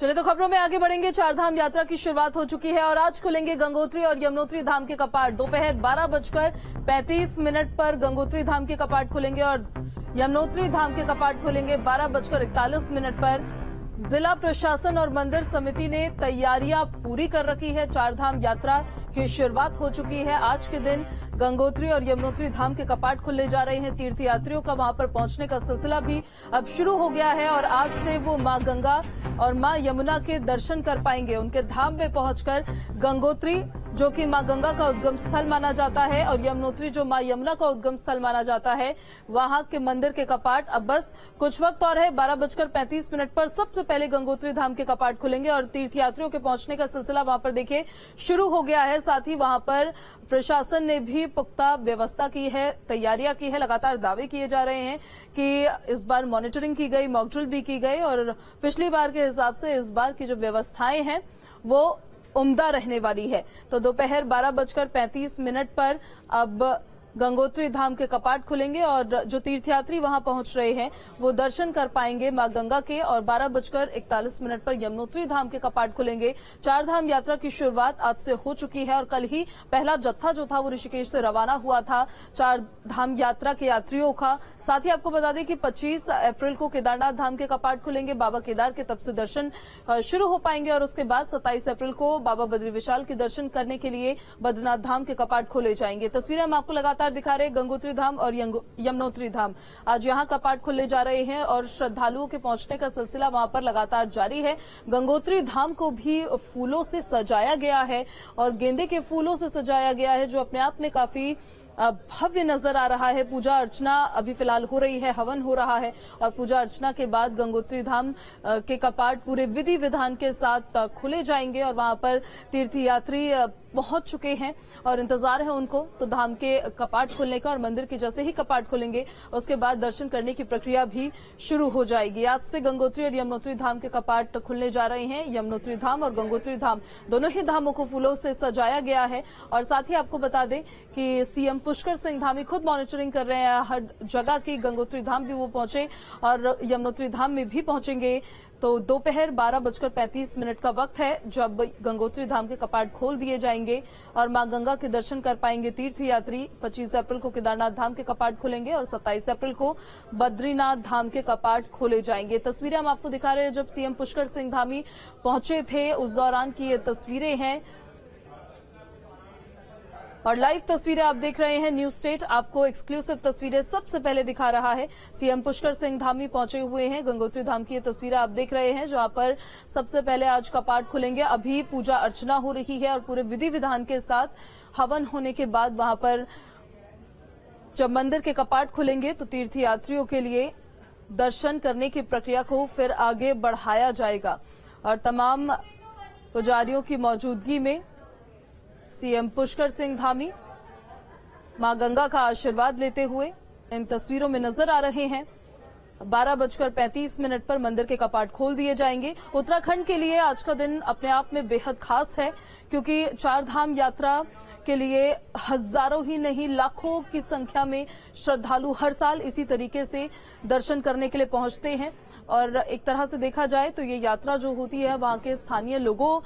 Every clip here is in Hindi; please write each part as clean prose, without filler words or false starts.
चलिए तो खबरों में आगे बढ़ेंगे। चारधाम यात्रा की शुरुआत हो चुकी है और आज खुलेंगे गंगोत्री और यमुनोत्री धाम के कपाट। दोपहर 12:35 पर गंगोत्री धाम के कपाट खुलेंगे और यमुनोत्री धाम के कपाट खुलेंगे 12:41 पर। जिला प्रशासन और मंदिर समिति ने तैयारियां पूरी कर रखी है। चारधाम यात्रा की शुरुआत हो चुकी है। आज के दिन गंगोत्री और यमुनोत्री धाम के कपाट खुले जा रहे हैं। तीर्थयात्रियों का वहां पर पहुंचने का सिलसिला भी अब शुरू हो गया है और आज से वो मां गंगा और मां यमुना के दर्शन कर पाएंगे। उनके धाम में पहुंचकर गंगोत्री जो कि मां गंगा का उद्गम स्थल माना जाता है और यमुनोत्री जो मां यमुना का उद्गम स्थल माना जाता है, वहां के मंदिर के कपाट अब बस कुछ वक्त और है। 12:35 पर सबसे पहले गंगोत्री धाम के कपाट खुलेंगे और तीर्थयात्रियों के पहुंचने का सिलसिला वहां पर देखिए शुरू हो गया है। साथ ही वहां पर प्रशासन ने भी पुख्ता व्यवस्था की है, तैयारियां की है। लगातार दावे किए जा रहे हैं कि इस बार मॉनिटरिंग की गई, मॉकड्रिल भी की गई और पिछली बार के हिसाब से इस बार की जो व्यवस्थाएं हैं वो उम्दा रहने वाली है। तो दोपहर 12:35 पर अब गंगोत्री धाम के कपाट खुलेंगे और जो तीर्थयात्री वहां पहुंच रहे हैं वो दर्शन कर पाएंगे मां गंगा के और 12:41 पर यमुनोत्री धाम के कपाट खुलेंगे। चारधाम यात्रा की शुरुआत आज से हो चुकी है और कल ही पहला जत्था जो था वो ऋषिकेश से रवाना हुआ था चारधाम यात्रा के यात्रियों का। साथ ही आपको बता दें कि 25 अप्रैल को केदारनाथ धाम के कपाट खुलेंगे। बाबा केदार के तब से दर्शन शुरू हो पाएंगे और उसके बाद 27 अप्रैल को बाबा बद्री विशाल के दर्शन करने के लिए बद्रीनाथ धाम के कपाट खोले जाएंगे। तस्वीरें हम आपको लगातार दिखा रहे गंगोत्री धाम और यमुनोत्री धाम। आज यहां कपाट खुले जा रहे हैं और श्रद्धालुओं के पहुंचने का सिलसिला वहां पर लगातार जारी है। गंगोत्री धाम को भी फूलों से सजाया गया है और गेंदे के फूलों से सजाया गया है जो अपने आप में काफी भव्य नजर आ रहा है। पूजा अर्चना अभी फिलहाल हो रही है, हवन हो रहा है और पूजा अर्चना के बाद गंगोत्री धाम के कपाट पूरे विधि विधान के साथ खुले जाएंगे और वहां पर तीर्थयात्री पहुंच चुके हैं और इंतजार है उनको तो धाम के कपाट खुलने का और मंदिर के जैसे ही कपाट खुलेंगे उसके बाद दर्शन करने की प्रक्रिया भी शुरू हो जाएगी। आज से गंगोत्री और यमुनोत्री धाम के कपाट खुलने जा रहे हैं। यमुनोत्री धाम और गंगोत्री धाम दोनों ही धामों को फूलों से सजाया गया है और साथ ही आपको बता दें कि सीएम पुष्कर सिंह धामी खुद मॉनिटरिंग कर रहे हैं हर जगह की। गंगोत्री धाम भी वो पहुंचे और यमुनोत्री धाम में भी पहुंचेंगे। तो दोपहर 12:35 का वक्त है जब गंगोत्री धाम के कपाट खोल दिए जाएंगे और मां गंगा के दर्शन कर पाएंगे तीर्थयात्री। 25 अप्रैल को केदारनाथ धाम के कपाट खुलेंगे और 27 अप्रैल को बद्रीनाथ धाम के कपाट खोले जाएंगे। तस्वीरें हम आपको दिखा रहे हैं जब सीएम पुष्कर सिंह धामी पहुंचे थे उस दौरान की ये तस्वीरें हैं और लाइव तस्वीरें आप देख रहे हैं। न्यूज स्टेट आपको एक्सक्लूसिव तस्वीरें सबसे पहले दिखा रहा है। सीएम पुष्कर सिंह धामी पहुंचे हुए हैं। गंगोत्री धाम की ये तस्वीरें आप देख रहे हैं जहां पर सबसे पहले आज कपाट खुलेंगे। अभी पूजा अर्चना हो रही है और पूरे विधि विधान के साथ हवन होने के बाद वहां पर जब मंदिर के कपाट खुलेंगे तो तीर्थयात्रियों के लिए दर्शन करने की प्रक्रिया को फिर आगे बढ़ाया जाएगा और तमाम पुजारियों की मौजूदगी में सीएम पुष्कर सिंह धामी मां गंगा का आशीर्वाद लेते हुए इन तस्वीरों में नजर आ रहे हैं। 12:35 पर मंदिर के कपाट खोल दिए जाएंगे। उत्तराखंड के लिए आज का दिन अपने आप में बेहद खास है क्योंकि चारधाम यात्रा के लिए हजारों ही नहीं लाखों की संख्या में श्रद्धालु हर साल इसी तरीके से दर्शन करने के लिए पहुंचते हैं और एक तरह से देखा जाए तो ये यात्रा जो होती है वहां के स्थानीय लोगों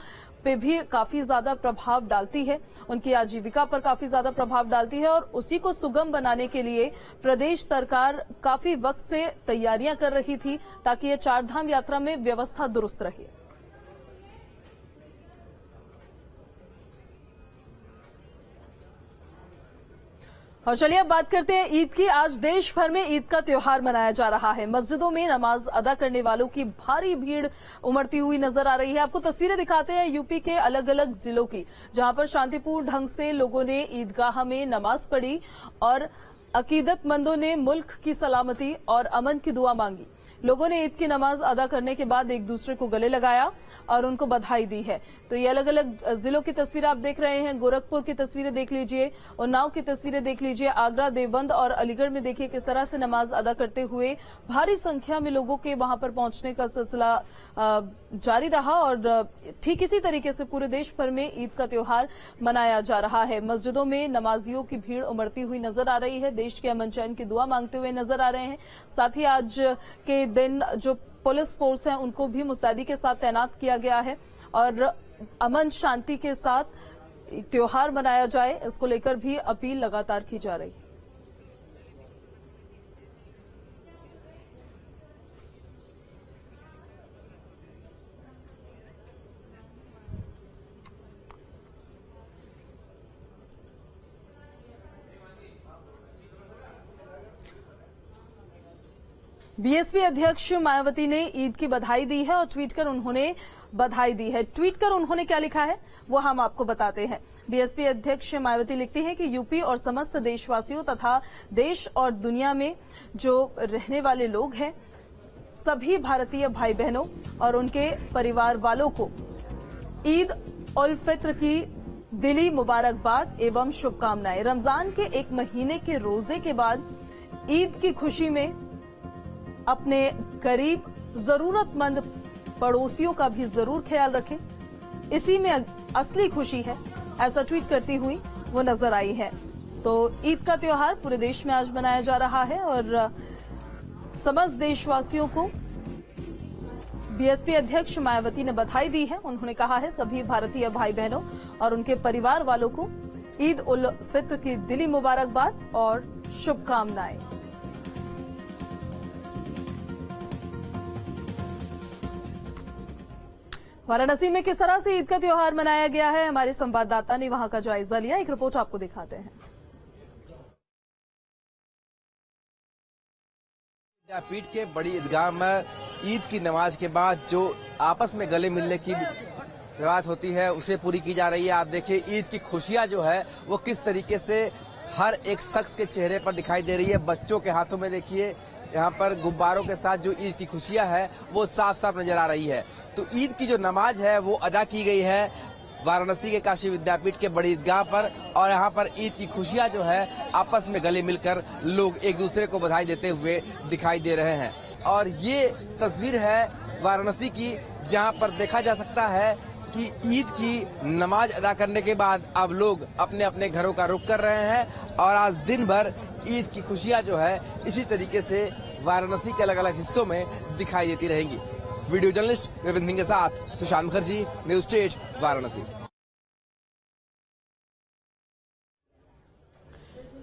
पे भी काफी ज्यादा प्रभाव डालती है, उनकी आजीविका पर काफी ज्यादा प्रभाव डालती है और उसी को सुगम बनाने के लिए प्रदेश सरकार काफी वक्त से तैयारियां कर रही थी ताकि ये चारधाम यात्रा में व्यवस्था दुरुस्त रहे। और चलिए अब बात करते हैं ईद की। आज देश भर में ईद का त्योहार मनाया जा रहा है। मस्जिदों में नमाज अदा करने वालों की भारी भीड़ उमड़ती हुई नजर आ रही है। आपको तस्वीरें दिखाते हैं यूपी के अलग अलग जिलों की जहां पर शांतिपूर्ण ढंग से लोगों ने ईदगाह में नमाज पढ़ी और अकीदतमंदों ने मुल्क की सलामती और अमन की दुआ मांगी। लोगों ने ईद की नमाज अदा करने के बाद एक दूसरे को गले लगाया और उनको बधाई दी है। तो ये अलग अलग जिलों की तस्वीरें आप देख रहे हैं। गोरखपुर की तस्वीरें देख लीजिए, उन्नाव की तस्वीरें देख लीजिए, आगरा, देवबंद और अलीगढ़ में देखिए किस तरह से नमाज अदा करते हुए भारी संख्या में लोगों के वहां पर पहुंचने का सिलसिला जारी रहा और ठीक इसी तरीके से पूरे देश भर में ईद का त्योहार मनाया जा रहा है। मस्जिदों में नमाजियों की भीड़ उमड़ती हुई नजर आ रही है, देश के अमन चैन की दुआ मांगते हुए नजर आ रहे हैं। साथ ही आज के दिन जो पुलिस फोर्स है उनको भी मुस्तैदी के साथ तैनात किया गया है और अमन शांति के साथ त्योहार मनाया जाए, इसको लेकर भी अपील लगातार की जा रही है। बीएसपी अध्यक्ष मायावती ने ईद की बधाई दी है और ट्वीट कर उन्होंने बधाई दी है। ट्वीट कर उन्होंने क्या लिखा है वो हम आपको बताते हैं। बीएसपी अध्यक्ष मायावती लिखती हैं कि यूपी और समस्त देशवासियों तथा देश और दुनिया में जो रहने वाले लोग हैं, सभी भारतीय भाई बहनों और उनके परिवार वालों को ईद उल फित्र की दिली मुबारकबाद एवं शुभकामनाएं। रमजान के एक महीने के रोजे के बाद ईद की खुशी में अपने करीब जरूरतमंद पड़ोसियों का भी जरूर ख्याल रखें, इसी में असली खुशी है, ऐसा ट्वीट करती हुई वो नजर आई है। तो ईद का त्योहार पूरे देश में आज मनाया जा रहा है और समस्त देशवासियों को बीएसपी अध्यक्ष मायावती ने बधाई दी है। उन्होंने कहा है सभी भारतीय भाई बहनों और उनके परिवार वालों को ईद उल फित्र की दिली मुबारकबाद और शुभकामनाएं। वाराणसी में किस तरह से ईद का त्योहार मनाया गया है, हमारे संवाददाता ने वहां का जायजा लिया। एक रिपोर्ट आपको दिखाते हैं। विद्यापीठ के बड़ी ईदगाह में ईद की नमाज के बाद जो आपस में गले मिलने की बात होती है उसे पूरी की जा रही है। आप देखिए ईद की खुशियां जो है वो किस तरीके से हर एक शख्स के चेहरे पर दिखाई दे रही है। बच्चों के हाथों में देखिए यहाँ पर गुब्बारों के साथ जो ईद की खुशियां है वो साफ साफ नजर आ रही है। तो ईद की जो नमाज है वो अदा की गई है वाराणसी के काशी विद्यापीठ के बड़ी ईदगाह पर और यहाँ पर ईद की खुशियां जो है आपस में गले मिलकर लोग एक दूसरे को बधाई देते हुए दिखाई दे रहे हैं। और ये तस्वीर है वाराणसी की जहाँ पर देखा जा सकता है कि ईद की नमाज अदा करने के बाद अब लोग अपने अपने घरों का रुख कर रहे हैं और आज दिन भर ईद की खुशियां जो है इसी तरीके से वाराणसी के अलग अलग हिस्सों में दिखाई देती रहेंगी। वीडियो जर्नलिस्ट विपिन सिंह के साथ सुशांत मुखर्जी, न्यूज स्टेट, वाराणसी।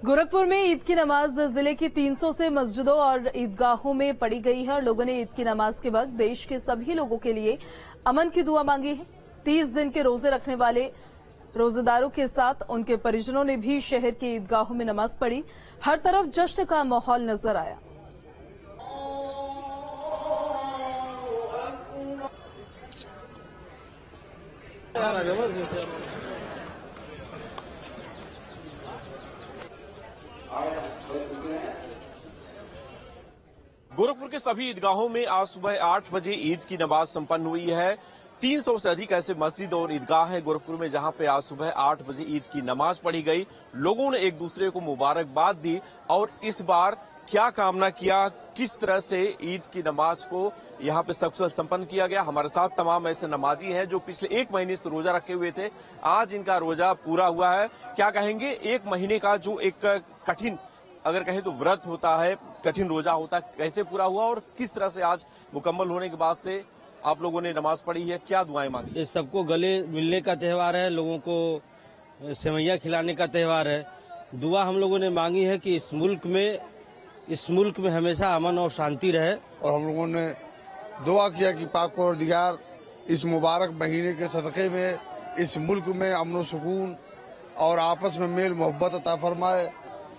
गोरखपुर में ईद की नमाज जिले की 300 से मस्जिदों और ईदगाहों में पढ़ी गई है और लोगों ने ईद की नमाज के वक्त देश के सभी लोगों के लिए अमन की दुआ मांगी है। 30 दिन के रोजे रखने वाले रोजेदारों के साथ उनके परिजनों ने भी शहर के ईदगाहों में नमाज पढ़ी। हर तरफ जश्न का माहौल नजर आया। गोरखपुर के सभी ईदगाहों में आज सुबह 8 बजे ईद की नमाज संपन्न हुई है। 300 से अधिक ऐसे मस्जिद और ईदगाह है गोरखपुर में जहां पे आज सुबह 8 बजे ईद की नमाज पढ़ी गई। लोगों ने एक दूसरे को मुबारकबाद दी और इस बार क्या कामना किया, किस तरह से ईद की नमाज को यहाँ पे सकुशल संपन्न किया गया। हमारे साथ तमाम ऐसे नमाजी हैं जो पिछले 1 महीने से रोजा रखे हुए थे, आज इनका रोजा पूरा हुआ है। क्या कहेंगे, 1 महीने का जो एक कठिन अगर कहें तो व्रत होता है, कठिन रोजा होता है, कैसे पूरा हुआ और किस तरह से आज मुकम्मल होने के बाद से आप लोगों ने नमाज पढ़ी है, क्या दुआएं मांगी? ये सबको गले मिलने का त्यौहार है, लोगों को सेवैयां खिलाने का त्यौहार है। दुआ हम लोगों ने मांगी है कि इस मुल्क में हमेशा अमन और शांति रहे। और हम लोगों ने दुआ किया कि पाक परवरदिगार इस मुबारक महीने के सदक़े में इस मुल्क में अमन और सुकून और आपस में मेल मोहब्बत अता फरमाए।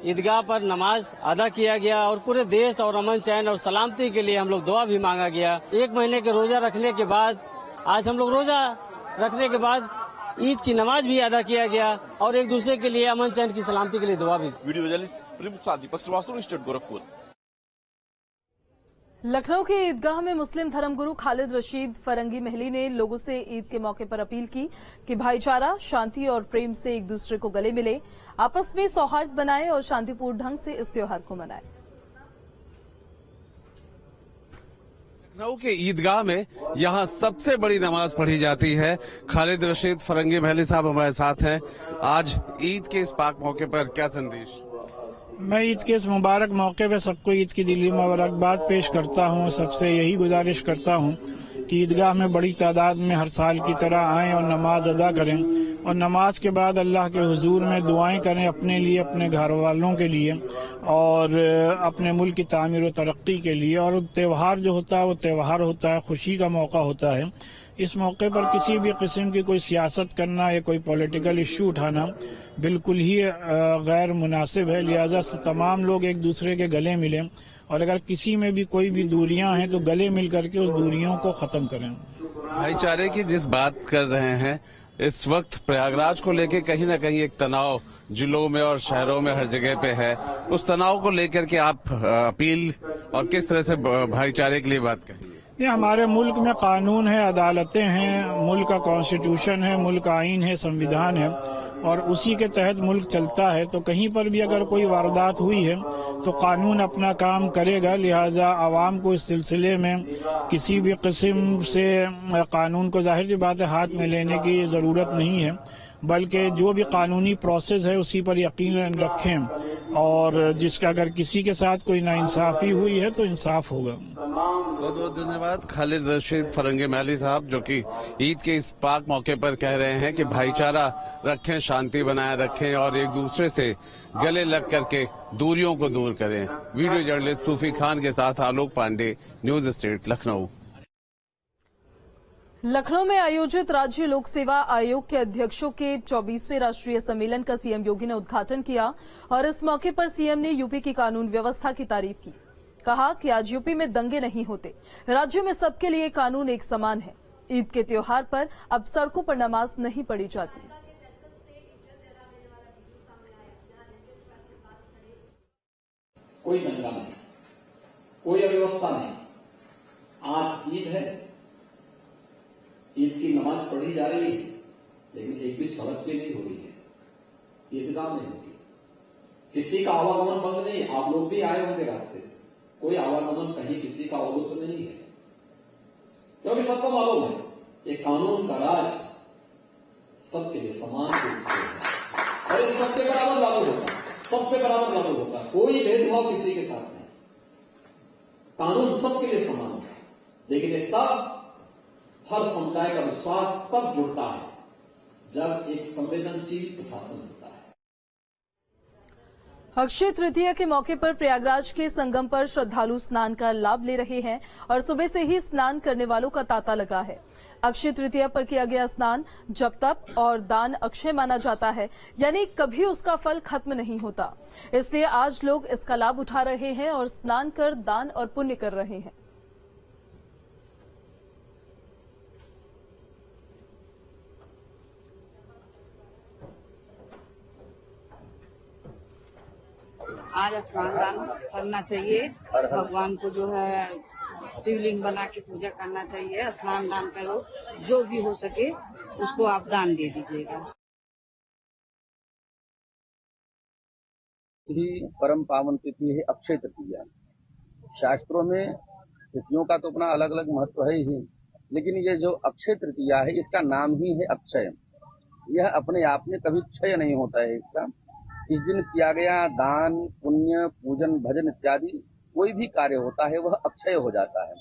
ईदगाह पर नमाज अदा किया गया और पूरे देश और अमन चैन और सलामती के लिए हम लोग दुआ भी मांगा गया। 1 महीने के रोजा रखने के बाद आज हम लोग रोजा रखने के बाद ईद की नमाज भी अदा किया गया और एक दूसरे के लिए अमन चैन की सलामती के लिए दुआ भी। वीडियो जर्नलिस्ट दीपक श्रीवास्तव, स्टेट गोरखपुर। लखनऊ के ईदगाह में मुस्लिम धर्मगुरु खालिद रशीद फरंगी महली ने लोगों से ईद के मौके पर अपील की कि भाईचारा, शांति और प्रेम से एक दूसरे को गले मिले, आपस में सौहार्द बनाएं और शांतिपूर्ण ढंग से इस त्योहार को मनाएं। लखनऊ के ईदगाह में यहाँ सबसे बड़ी नमाज पढ़ी जाती है। खालिद रशीद फरंगी महली साहब हमारे साथ हैं। आज ईद के इस पाक मौके पर क्या संदेश? मैं ईद के इस मुबारक मौके पे सबको ईद की दिली मुबारकबाद पेश करता हूँ। सबसे यही गुजारिश करता हूँ कि ईदगाह में बड़ी तादाद में हर साल की तरह आएं और नमाज अदा करें और नमाज के बाद अल्लाह के हुजूर में दुआएं करें अपने लिए, अपने घर वालों के लिए और अपने मुल्क की तामीर व तरक्की के लिए। और त्यौहार जो होता है वो त्यौहार होता है, खुशी का मौका होता है। इस मौके पर किसी भी किस्म की कोई सियासत करना या कोई पॉलिटिकल इशू उठाना बिल्कुल ही गैर मुनासिब है। लिहाजा से तमाम लोग एक दूसरे के गले मिलें और अगर किसी में भी कोई भी दूरियां हैं तो गले मिल करके उस दूरियों को खत्म करें। भाईचारे की जिस बात कर रहे हैं, इस वक्त प्रयागराज को लेकर कहीं ना कहीं एक तनाव जिलों में और शहरों में हर जगह पे है। उस तनाव को लेकर के आप अपील और किस तरह से भाईचारे के लिए बात करेंगे? ये हमारे मुल्क में कानून है, अदालतें हैं, मुल्क का कॉन्स्टिट्यूशन है, मुल्क का आईन है, संविधान है और उसी के तहत मुल्क चलता है। तो कहीं पर भी अगर कोई वारदात हुई है तो कानून अपना काम करेगा। लिहाजा आवाम को इस सिलसिले में किसी भी किस्म से कानून को जाहिर सी बात है हाथ में लेने की ज़रूरत नहीं है, बल्कि जो भी कानूनी प्रोसेस है उसी पर यकीन रखें और जिसका अगर किसी के साथ कोई नाइंसाफी हुई है तो इंसाफ होगा। बहुत बहुत धन्यवाद खालिद रशीद फरंगी मैली साहब, जो कि ईद के इस पाक मौके पर कह रहे हैं कि भाईचारा रखें, शांति बनाए रखें और एक दूसरे से गले लग करके दूरियों को दूर करें। वीडियो जर्नलिस्ट सूफी खान के साथ आलोक पांडे, न्यूज स्टेट, लखनऊ। लखनऊ में आयोजित राज्य लोक सेवा आयोग के अध्यक्षों के 24वें राष्ट्रीय सम्मेलन का सीएम योगी ने उद्घाटन किया और इस मौके पर सीएम ने यूपी की कानून व्यवस्था की तारीफ की। कहा कि आज यूपी में दंगे नहीं होते, राज्य में सबके लिए कानून एक समान है। ईद के त्योहार पर अब सड़कों पर नमाज नहीं पढ़ी जाती। कोई दंगा नहीं, कोई अव्यवस्था नहीं। आज ईद है, ईद की नमाज पढ़ी जा रही है, लेकिन एक भी सड़क पे नहीं हो रही है, ईदगाह नहीं होती। किसी का आवागमन बंद नहीं। आप लोग भी आए होंगे रास्ते से, कोई आवागमन कहीं किसी का अवरुद्ध नहीं है, क्योंकि सबको मालूम है ये कानून का राज सबके लिए समान रूप से है और ये सबके बराबर लागू होता है, सबके बराबर लागू होता है। कोई भेदभाव किसी के साथ नहीं, कानून सबके लिए समान है। लेकिन ये तब हर समुदाय का विश्वास तब जुड़ता है जब एक संवेदनशील प्रशासन होता है। अक्षय तृतीया के मौके पर प्रयागराज के संगम पर श्रद्धालु स्नान का लाभ ले रहे हैं और सुबह से ही स्नान करने वालों का तांता लगा है। अक्षय तृतीया पर किया गया स्नान जप तप और दान अक्षय माना जाता है, यानी कभी उसका फल खत्म नहीं होता। इसलिए आज लोग इसका लाभ उठा रहे हैं और स्नान कर दान और पुण्य कर रहे हैं। आज स्नान दान करना चाहिए, भगवान को जो है शिवलिंग बना के पूजा करना चाहिए। स्नान दान करो, जो भी हो सके उसको आप दान दे दीजिएगा। ही परम पावन तिथि है अक्षय तृतीया। शास्त्रों में तिथियों का तो अपना अलग अलग महत्व है ही, लेकिन ये जो अक्षय तृतीया है इसका नाम ही है अक्षय। यह अपने आप में कभी क्षय नहीं होता है इसका। इस दिन किया गया दान, पुण्य, पूजन, भजन इत्यादि कोई भी कार्य होता है वह अक्षय हो जाता है।